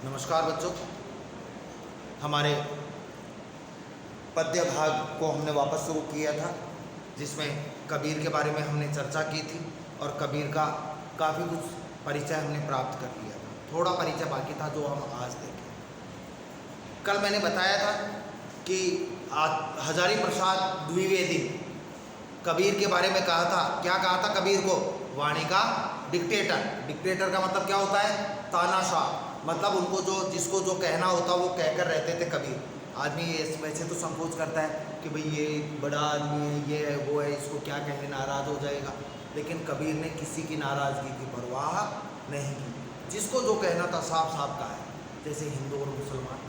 नमस्कार बच्चों, हमारे पद्य भाग को हमने वापस शुरू किया था, जिसमें कबीर के बारे में हमने चर्चा की थी और कबीर का काफ़ी कुछ परिचय हमने प्राप्त कर लिया था। थोड़ा परिचय बाकी था जो हम आज देखें। कल मैंने बताया था कि हजारी प्रसाद द्विवेदी कबीर के बारे में कहा था। क्या कहा था कबीर को? वाणी का डिक्टेटर। डिक्टेटर का मतलब क्या होता है? तानाशाह। मतलब उनको जिसको जो कहना होता वो कहकर रहते थे कबीर। आदमी वैसे तो संकोच करता है कि भाई ये बड़ा आदमी है, ये है, वो है, इसको क्या कहे, नाराज़ हो जाएगा। लेकिन कबीर ने किसी की नाराज़गी की परवाह नहीं की। जिसको जो कहना था साफ साफ कहा है। जैसे हिंदू और मुसलमान,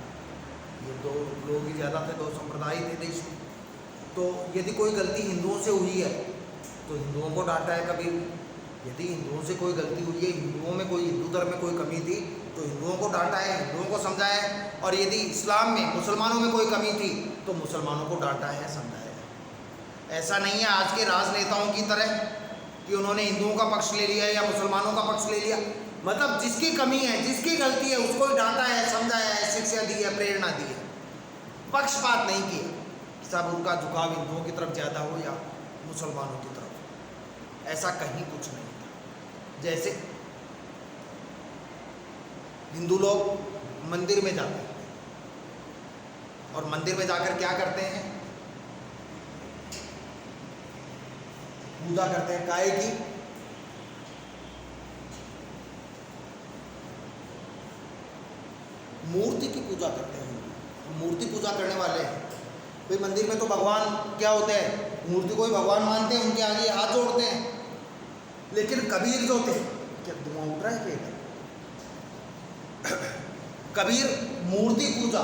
ये दो लोग ही ज़्यादा थे, दो संप्रदाय थे देश में। तो यदि कोई गलती हिंदुओं से हुई है तो हिंदुओं को डांटा है कबीर। यदि हिंदुओं से कोई गलती हुई है, हिंदुओं में कोई, हिंदू धर्म में कोई कमी थी तो हिंदुओं को डांटा है, हिंदुओं को समझाया है। और यदि इस्लाम में, मुसलमानों में कोई कमी थी तो मुसलमानों को डांटा है, समझाया है। ऐसा नहीं है आज के राजनेताओं की तरह कि उन्होंने हिंदुओं का पक्ष ले लिया या मुसलमानों का पक्ष ले लिया। मतलब जिसकी कमी है, जिसकी गलती है, उसको ही डांटा है, समझाया है, शिक्षा दी है, प्रेरणा दी है। पक्षपात नहीं किया। सब उनका झुकाव हिंदुओं की तरफ ज़्यादा हो या मुसलमानों की तरफ, ऐसा कहीं कुछ नहीं था। जैसे हिंदू लोग मंदिर में जाते हैं और मंदिर में जाकर क्या करते हैं? पूजा करते हैं। काय की? मूर्ति की पूजा करते हैं। मूर्ति पूजा करने वाले हैं। भाई मंदिर में तो भगवान क्या होते हैं? मूर्ति को ही भगवान मानते हैं, उनके आगे हाथ जोड़ते हैं। लेकिन कबीर जो थे, क्या धुआं उठ रहा है क्या? कबीर मूर्ति पूजा,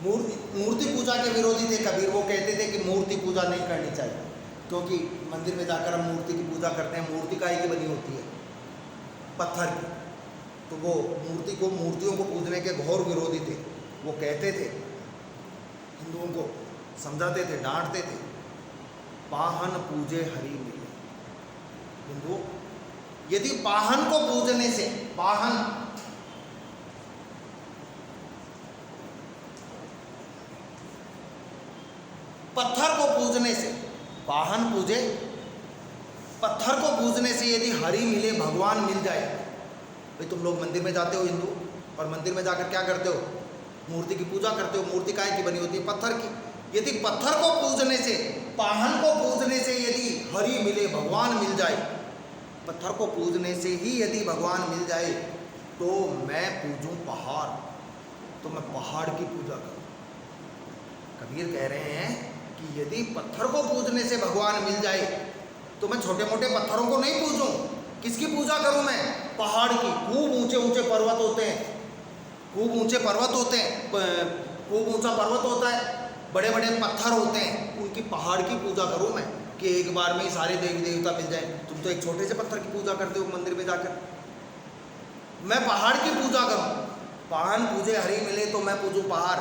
मूर्ति पूजा के विरोधी थे कबीर। वो कहते थे कि मूर्ति पूजा नहीं करनी चाहिए, क्योंकि मंदिर में जाकर हम मूर्ति की पूजा करते हैं। मूर्ति काहे की बनी होती है? पत्थर की। तो वो मूर्तियों को पूजने के घोर विरोधी थे। वो कहते थे, हिंदुओं को समझाते थे, डांटते थे, पाहन पूजे हरि मिले। हिंदू यदि पाहन को पूजने से, पाहन पत्थर को पूजने से, पाहन पूजे, पत्थर को पूजने से यदि हरि मिले, भगवान मिल जाए। भाई तुम लोग मंदिर में जाते हो हिंदू, और मंदिर में जाकर क्या करते हो? मूर्ति की पूजा करते हो। मूर्ति काहे की बनी होती है? पत्थर की। यदि पत्थर को पूजने से, पाहन को पूजने से यदि हरि मिले, भगवान मिल जाए, पत्थर को पूजने से ही यदि भगवान मिल जाए, तो मैं पूजूं पहाड़, तो मैं पहाड़ की पूजा करूं। कबीर कह रहे हैं कि यदि पत्थर को पूजने से भगवान मिल जाए तो मैं छोटे मोटे पत्थरों को नहीं पूजूं। किसकी पूजा करूं मैं? पहाड़ की। खूब ऊंचे ऊंचे पर्वत होते हैं, खूब ऊंचे पर्वत होते हैं, खूब ऊंचा पर्वत होता है, बड़े बड़े पत्थर होते हैं, उनकी पहाड़ की पूजा करूं मैं, कि एक बार में ही सारे देवी देवता मिल जाए। तुम तो एक छोटे से पत्थर की पूजा करते हो मंदिर में जाकर। मैं पहाड़ की पूजा करूं। पाहन पूजे हरि मिले तो मैं पूजूं पहाड़।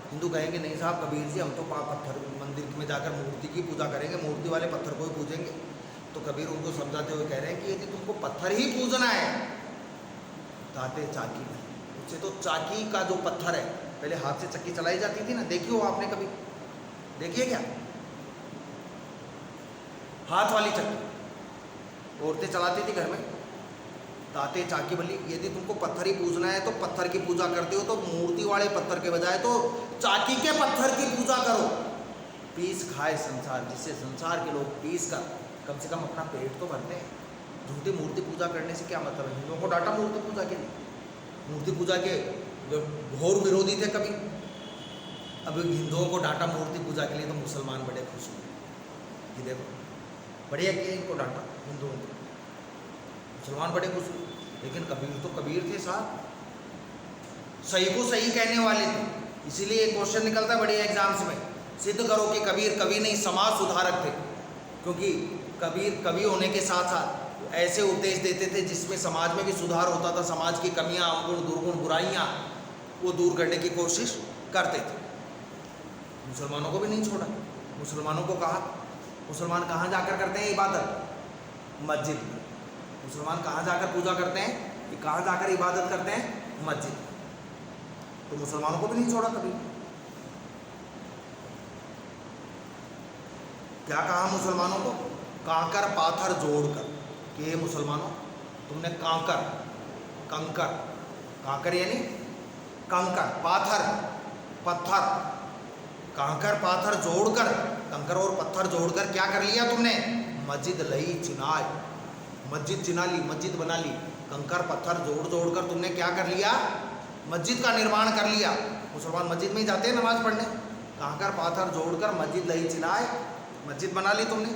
हिंदू कहेंगे नहीं साहब कबीर जी, हम तो पत्थर मंदिर में जाकर मूर्ति की पूजा करेंगे, मूर्ति वाले पत्थर को ही पूजेंगे। तो कबीर उनको समझाते हुए कह रहे हैं कि यदि तुमको पत्थर ही पूजना है, ताते चाकी में, उससे तो चाकी का जो पत्थर है, पहले हाथ से चक्की चलाई जाती थी ना, देखी हो आपने कभी? देखिए क्या? हाथ वाली चक्की औरतें चलाती थी घर में। ताते चाकी बली। यदि तुमको पत्थर ही पूजना है तो पत्थर की पूजा करते हो, तो मूर्ति वाले पत्थर के बजाय तो चाकी के पत्थर की पूजा करो। पीस खाए संसार, जिससे संसार के लोग पीस कर कम से कम अपना पेट तो भरते हैं। झूठी मूर्ति पूजा करने से क्या मतलब है? हिंदुओं को डांटा मूर्ति पूजा के लिए। मूर्ति पूजा के घोर विरोधी थे कभी। अब हिंदुओं को डांटा मूर्ति पूजा के लिए तो मुसलमान बड़े खुश हुए कि देखो बढ़िया किया, इनको डांटा हिंदुओं को, मुसलमान बड़े खुश हुए। लेकिन कबीर तो कबीर थे साहब, सही को सही कहने वाले थे। इसीलिए एक क्वेश्चन निकलता है बड़े एग्जाम्स में, सिद्ध करो कि कबीर कवि नहीं समाज सुधारक थे। क्योंकि कबीर कवि होने के साथ साथ ऐसे उपदेश देते थे जिसमें समाज में भी सुधार होता था। समाज की कमियां, अवगुण, दुर्गुण, बुराइयां वो दूर करने की कोशिश करते थे। मुसलमानों को भी नहीं छोड़ा। मुसलमानों को कहा, मुसलमान कहाँ जाकर करते हैं इबादत? मस्जिद में। मुसलमान कहाँ जाकर पूजा करते हैं? कि कहाँ जाकर इबादत करते हैं? मस्जिद। तो मुसलमानों को भी नहीं छोड़ा कभी। क्या कहा मुसलमानों को? कांकर पाथर जोड़कर कि ये मुसलमानों, तुमने कांकर, कंकर, कांकर यानी कंकर, पाथर पत्थर, कांकर पाथर जोड़कर, कंकर और पत्थर जोड़कर क्या कर लिया तुमने? मस्जिद लई चिनाय, मस्जिद चिना ली, मस्जिद बना ली। कंकर पत्थर जोड़ जोड़कर तुमने क्या कर लिया? मस्जिद का निर्माण कर लिया। मुसलमान मस्जिद में ही जाते हैं नमाज पढ़ने। कांकर पाथर जोड़कर मस्जिद लई चिनाय, मस्जिद बना ली तुमने।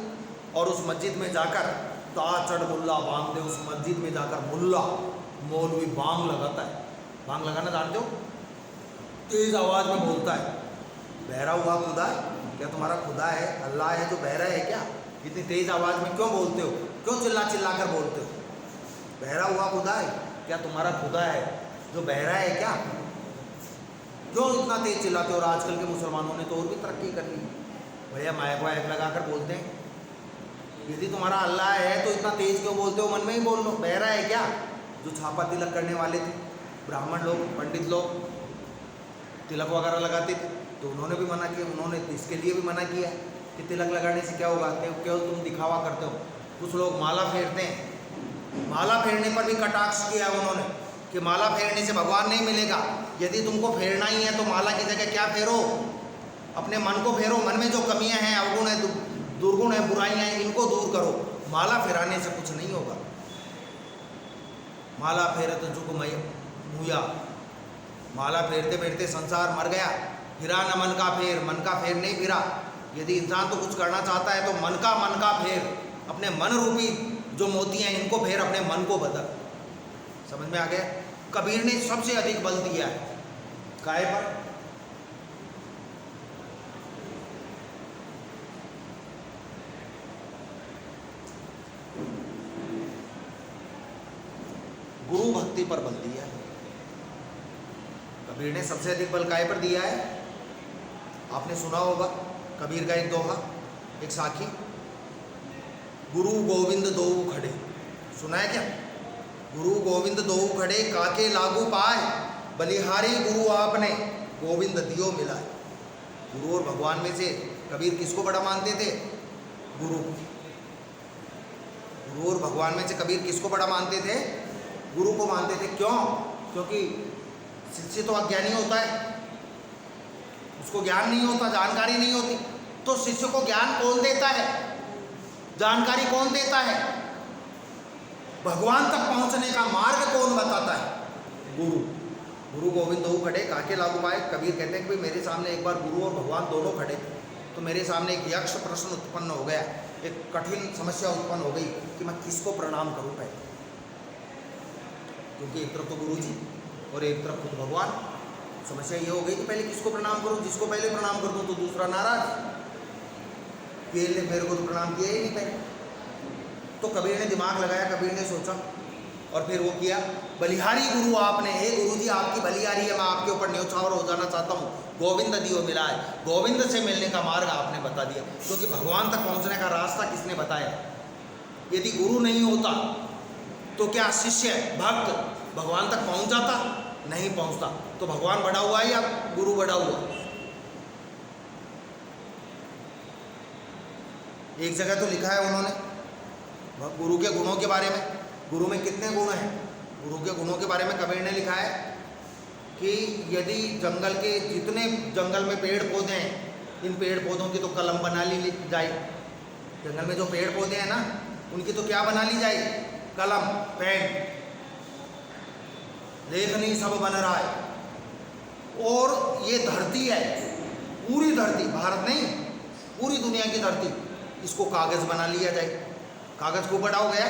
और उस मस्जिद में जाकर ताचड़ मुल्ला बांग दे, उस मस्जिद में जाकर मुल्ला मौलवी बांग लगाता है। बांग लगाना जानते हो? तेज आवाज में बोलता है, बहरा हुआ खुदा है क्या? तुम्हारा खुदा है, अल्लाह है जो बहरा है क्या? इतनी तेज आवाज में क्यों बोलते हो? क्यों चिल्ला चिल्ला कर बोलते हो? बहरा हुआ खुदा है क्या? तुम्हारा खुदा है जो बहरा है क्या? क्यों इतना तेज चिल्लाते हो? और आजकल के मुसलमानों ने तो और भी तरक्की कर ली भैया, माइक वाइक लगा कर बोलते हैं। यदि तुम्हारा अल्लाह है तो इतना तेज क्यों बोलते हो? मन में ही बोल लो, बहरा है क्या? जो छापा तिलक करने वाले थे ब्राह्मण लोग, पंडित लोग तिलक वगैरह लगाते थे, तो उन्होंने भी मना किया। उन्होंने इसके लिए भी मना किया कि तिलक लगाने से क्या होगा? केवल तुम दिखावा करते हो। कुछ लोग माला फेरते हैं, माला फेरने पर भी कटाक्ष किया उन्होंने कि माला फेरने से भगवान नहीं मिलेगा। यदि तुमको फेरना ही है तो माला की जगह क्या फेरो? अपने मन को फेरो। मन में जो कमियां हैं, अवगुण है, दुर्गुण है, बुराइयां हैं, इनको दूर करो। माला फेराने से कुछ नहीं होगा। माला फेरत जुग मुया, माला फेरते फेरते संसार मर गया। फिरा न मन का फेर, मन का फेर नहीं फिरा। यदि इंसान तो कुछ करना चाहता है तो मन का फेर, अपने मन रूपी जो मोती हैं इनको फेर, अपने मन को बदल। समझ में आ गया? कबीर ने सबसे अधिक बल दिया है काय पर? गुरु भक्ति पर बल दिया है। कबीर ने सबसे अधिक बल काय पर दिया है? आपने सुना होगा कबीर का एक दोहा, एक साखी, गुरु गोविंद दोऊ खड़े। सुना है क्या? गुरु गोविंद दोऊ खड़े, काके लागू पाए, बलिहारी गुरु आपने, गोविंद दियो मिलाए। गुरु और भगवान में से कबीर किसको बड़ा मानते थे? गुरु। गुरु और भगवान में से कबीर किसको बड़ा मानते थे? गुरु को मानते थे। क्यों? क्योंकि शिष्य तो अज्ञानी होता है, उसको ज्ञान नहीं होता, जानकारी नहीं होती। तो शिष्य को ज्ञान कौन देता है? जानकारी कौन देता है? भगवान तक पहुंचने का मार्ग कौन बताता है? गुरु। गुरु गोविंद दो खड़े, काके लागू पाए। कबीर कहते हैं कि भाई मेरे सामने एक बार गुरु और भगवान दोनों खड़े थे, तो मेरे सामने एक यक्ष प्रश्न उत्पन्न हो गया, एक कठिन समस्या उत्पन्न हो गई कि मैं किसको प्रणाम करूं पहले। क्योंकि एक तरफ तो गुरु जी और एक तरफ खुद भगवान। समस्या ये हो गई कि पहले किसको प्रणाम करूं? जिसको पहले प्रणाम कर दूं तो दूसरा नाराज, मेरे को तो प्रणाम किया ही नहीं पहले। तो कबीर ने दिमाग लगाया, कबीर ने सोचा और फिर वो किया। बलिहारी गुरु आपने, हे गुरु जी आपकी बलिहारी है, मैं आपके ऊपर न्यौछावर हो जाना चाहता हूँ। गोविंद दियो मिलाए, गोविंद से मिलने का मार्ग आपने बता दिया। क्योंकि भगवान तक पहुँचने का रास्ता किसने बताया? यदि गुरु नहीं होता तो क्या शिष्य भक्त भगवान तक पहुँच जाता? नहीं पहुँचता। तो भगवान बड़ा हुआ या गुरु बड़ा हुआ? एक जगह तो लिखा है उन्होंने गुरु के गुणों के बारे में। गुरु में कितने गुण हैं? गुरु के गुणों के बारे में कबीर ने लिखा है कि यदि जंगल के जितने जंगल में पेड़ पौधे हैं, इन पेड़ पौधों की तो कलम बना ली जाए। जंगल में जो पेड़ पौधे हैं ना, उनकी तो क्या बना ली जाए? कलम, पेन, लेखनी सब बन रहा है। और ये धरती है, पूरी धरती, भारत नहीं पूरी दुनिया की धरती, इसको कागज बना लिया जाए। कागज को बड़ा हो गया,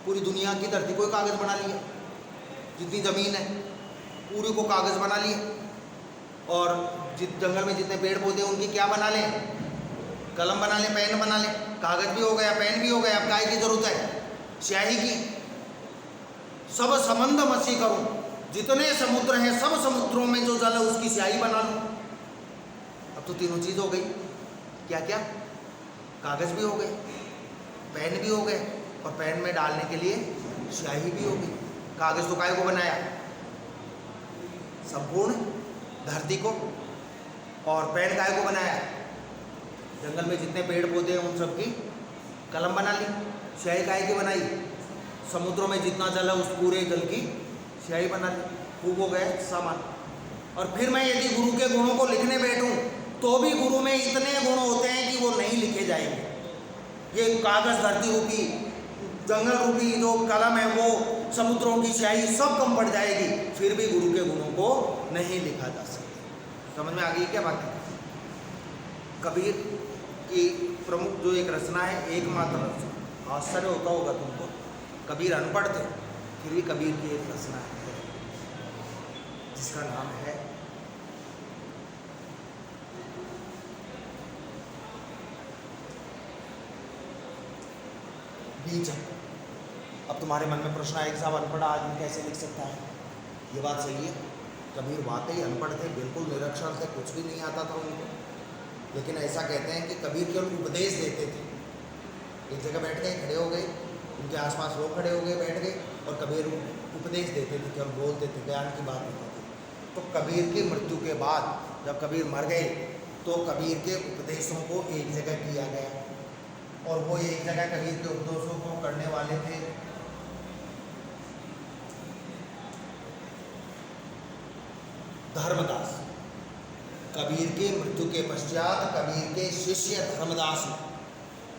पूरी दुनिया की धरती को कागज बना लिया। जितनी जमीन है पूरी को कागज बना लिए। और जंगल में जितने पेड़ पौधे हैं उनकी क्या बना लें? कलम बना लें, पेन बना लें। कागज भी हो गया, पेन भी हो गया, अब काय की जरूरत है? स्याही की। सब संबंध मसी करूं, जितने समुद्र हैं सब समुद्रों में जो जल है उसकी स्याही बना लूं। अब तो तीनों चीज़ हो गई। क्या क्या? कागज़ भी हो गए, पेन भी हो गए, और पेन में डालने के लिए स्याही भी हो गई। कागज़ तो काय को बनाया? संपूर्ण धरती को। और पेन काय को बनाया? जंगल में जितने पेड़ पौधे हैं उन सब की कलम बना ली। स्याही काय की बनाई? समुद्रों में जितना जल है उस पूरे जल की स्याही बना ली। खूब हो गए सामान। और फिर मैं यदि गुरु के गुणों को लिखने बैठूं तो भी गुरु में इतने गुण होते हैं कि वो नहीं लिखे जाएंगे। ये कागज़ धरती रूपी, जंगल रूपी जो कलम है, वो समुद्रों की स्याही सब कम पड़ जाएगी, फिर भी गुरु के गुणों को नहीं लिखा जा सकता। समझ में आ गई क्या बात है? कबीर की प्रमुख जो एक रचना है, एकमात्र रचना, आश्चर्य होता होगा तुमको, कबीर अनपढ़ थे फिर भी कबीर की एक रचना है जिसका नाम है बीजक। अब तुम्हारे मन में प्रश्न आएगा, साहब अनपढ़ आदमी कैसे लिख सकता है? ये बात सही है, कबीर वाकई अनपढ़ थे, बिल्कुल निरक्षर थे, कुछ भी नहीं आता था उनको। लेकिन ऐसा कहते हैं कि कबीर केवल उपदेश देते थे। एक जगह बैठ गए, खड़े हो गए, उनके आसपास लोग खड़े हो गए, बैठ गए, और कबीर उपदेश देते थे, केवल बोलते थे, ज्ञान की बात बताते थे। तो कबीर की मृत्यु के बाद जब कबीर मर गए तो कबीर के उपदेशों को एक जगह किया गया, और वो एक जगह कबीर के उपदेशों को करने वाले थे धर्मदास। कबीर की मृत्यु के पश्चात कबीर के शिष्य धर्मदास ने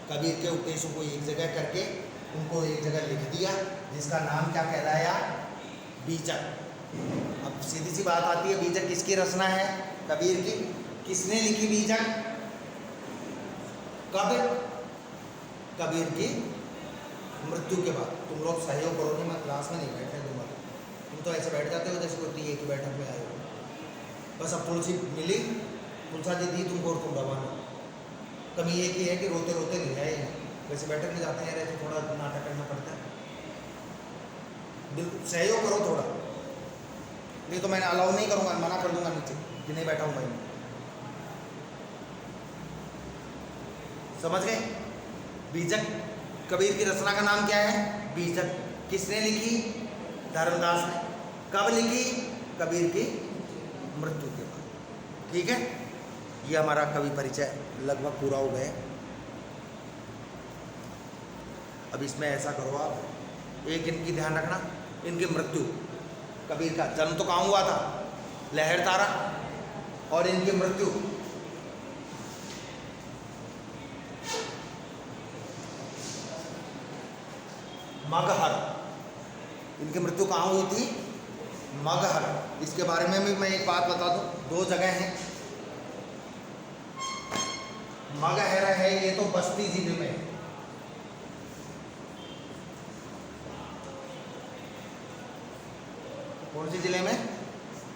कबीर के उपदेशों को एक जगह करके उनको एक जगह लिख दिया, जिसका नाम क्या कहलाया? बीजक। अब सीधी सी बात आती है, बीजक किसकी रचना है? कबीर की। किसने लिखी बीजक? कब? कबीर की मृत्यु के बाद। तुम लोग सहयोग करो नहीं, मैं क्लास में नहीं बैठने दूंगा। तुम तो ऐसे बैठ जाते हो जैसे कोई एक ही बैठक में आए हो। बस अब तुलसी मिली, तुलसा जी दी तुमको और तुम रवाना। कमी एक ही है कि रोते रोते नहीं आए, वैसे बैठक में जाते हैं रहे तो थोड़ा नाटक करना पड़ता है। बिल्कुल सहयोग करो थोड़ा, नहीं तो मैं अलाउ नहीं करूँगा, मना कर दूंगा नीचे कि नहीं बैठा हूँ भाई। समझ गए? बीजक कबीर की रचना का नाम क्या है? बीजक। किसने लिखी? धर्मदास ने। कब लिखी? कबीर की मृत्यु के बाद। ठीक है, ये हमारा कवि परिचय लगभग पूरा हो गया। अब इसमें ऐसा करो आप, एक इनकी ध्यान रखना, इनकी मृत्यु, कबीर का जन्म तो कहाँ हुआ था? लहर तारा। और इनकी मृत्यु मगहर। इनकी मृत्यु कहाँ हुई थी? मगहर। इसके बारे में भी मैं एक बात बता दूं, दो जगह हैं। मगहर है, ये तो बस्ती जिले में है। कौन सी जिले में?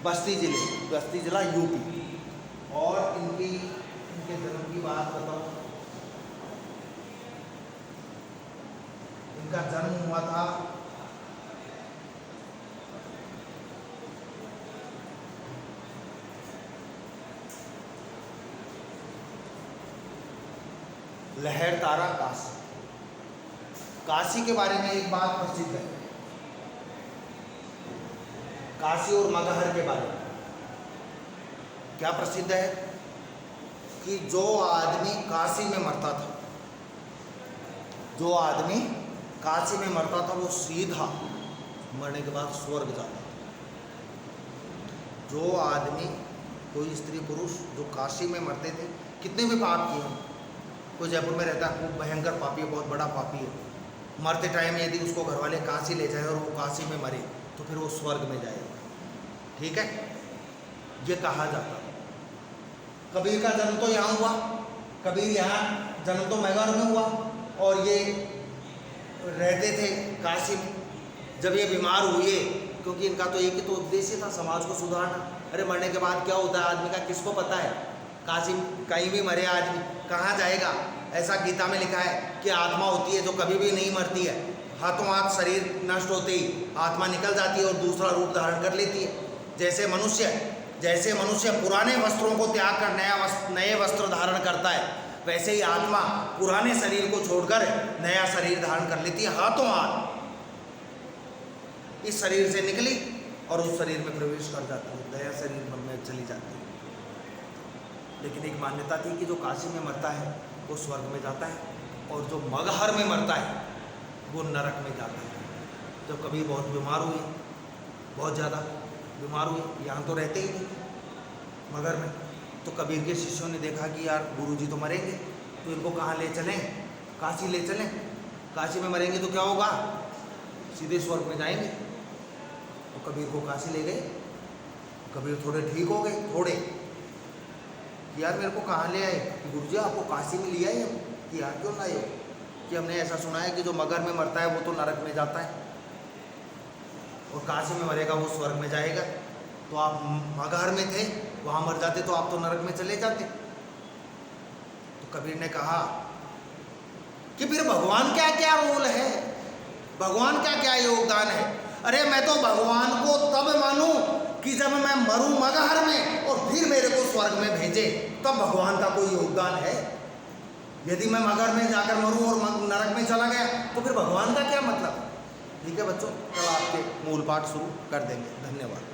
बस्ती जिले, बस्ती जिला यूपी। और इनके जन्म की बात बताऊं, इनका जन्म हुआ था लहर तारा काशी। काशी के बारे में एक बात प्रसिद्ध है, काशी और मगहर के बारे में क्या प्रसिद्ध है कि जो आदमी काशी में मरता था, जो आदमी काशी में मरता था, वो सीधा मरने के बाद स्वर्ग जाता था। जो आदमी, कोई स्त्री पुरुष जो काशी में मरते थे, कितने भी पाप किए हों, कोई जयपुर में रहता है, खूब भयंकर पापी है, बहुत बड़ा पापी है, मरते टाइम यदि उसको घर वाले काशी ले जाए और वो काशी में मरे तो फिर वो स्वर्ग में जाएगा। ठीक है, ये कहा जाता है। कबीर का जन्म तो यहाँ हुआ, कबीर यहाँ जन्म तो मगहर में हुआ, और ये रहते थे काशी में। जब ये बीमार हुए, क्योंकि इनका तो एक ही तो उद्देश्य था, समाज को सुधारना। अरे मरने के बाद क्या होता है आदमी का, किसको पता है? काशी कहीं भी मरे आदमी कहाँ जाएगा? ऐसा गीता में लिखा है कि आत्मा होती है जो कभी भी नहीं मरती है, हाथों हाथ शरीर नष्ट होते ही आत्मा निकल जाती है और दूसरा रूप धारण कर लेती है। जैसे मनुष्य जैसे मनुष्य पुराने वस्त्रों को त्याग कर नए वस्त्र धारण करता है, वैसे ही आत्मा पुराने शरीर को छोड़कर नया शरीर धारण कर लेती है। हाथों हाथ इस शरीर से निकली और उस शरीर में प्रवेश कर जाती है, नया शरीर में चली जाती है। लेकिन एक मान्यता थी कि जो काशी में मरता है वो स्वर्ग में जाता है, और जो मगहर में मरता है वो नरक में जाता है। जब कभी बहुत बीमार हुए, बहुत ज़्यादा बीमार हुए, यहाँ तो रहते ही नहीं मगर में, तो कबीर के शिष्यों ने देखा कि यार गुरुजी तो मरेंगे, तो इनको कहाँ ले चलें, काशी ले चलें, काशी में मरेंगे तो क्या होगा, सीधे स्वर्ग में जाएंगे। तो कबीर को काशी ले गए। कबीर थोड़े ठीक हो गए, थोड़े कि यार मेरे को कहाँ ले आए, गुरुजी आपको काशी में ले आए हम, कि यार क्यों ना आए, कि हमने ऐसा सुना है कि जो मगर में मरता है वो तो नरक में जाता है और काशी में मरेगा वो स्वर्ग में जाएगा। तो आप मगहर में थे, वहाँ मर जाते तो आप तो नरक में चले जाते। तो कबीर ने कहा कि फिर भगवान क्या क्या रोल है, भगवान क्या क्या योगदान है। अरे मैं तो भगवान को तब मानूं कि जब मैं मरूं मगहर में और फिर मेरे को स्वर्ग में भेजे, तब भगवान का कोई योगदान है। यदि मैं मगहर में जाकर मरूं और नरक में चला गया तो फिर भगवान का क्या मतलब। ठीक है बच्चों, कल आपके मूल पाठ शुरू कर देंगे। धन्यवाद।